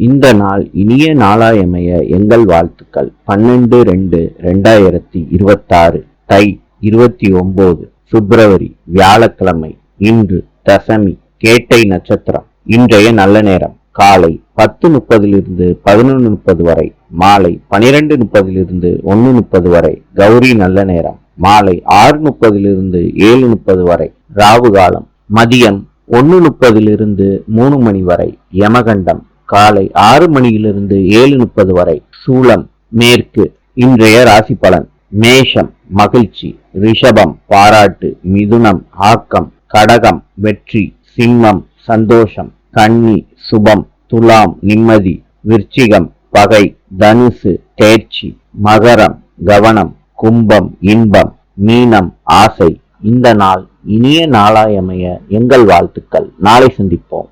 இந்த நாள் இனிய நாளாயமைய எங்கள் வாழ்த்துக்கள். 12/2/2026 தை 29 பிப்ரவரி வியாழக்கிழமை. இன்று தசமி, கேட்டை நட்சத்திரம். இன்றைய நல்ல நேரம் காலை 10:30 11:30 வரை, மாலை 12:30 1:30 வரை. கௌரி நல்ல நேரம் மாலை 6:30 7:30 வரை. ராவு காலம் மதியம் 1:30 3 மணி வரை. யமகண்டம் காலை 6 மணியிலிருந்து 7:30 வரை. சூலம் மேற்கு. இன்றைய ராசி பலன்: மேஷம் மகிழ்ச்சி, ரிஷபம் பாராட்டு, மிதுனம் ஆக்கம், கடகம் வெற்றி, சிம்மம் சந்தோஷம், கன்னி சுபம், துலாம் நிம்மதி, விருச்சிகம் பகை, தனுசு தேர்ச்சி, மகரம் கவனம், கும்பம் இன்பம், மீனம் ஆசை. இந்த நாள் இனிய நாளாயமைய எங்கள் வாழ்த்துக்கள். நாளை சந்திப்போம்.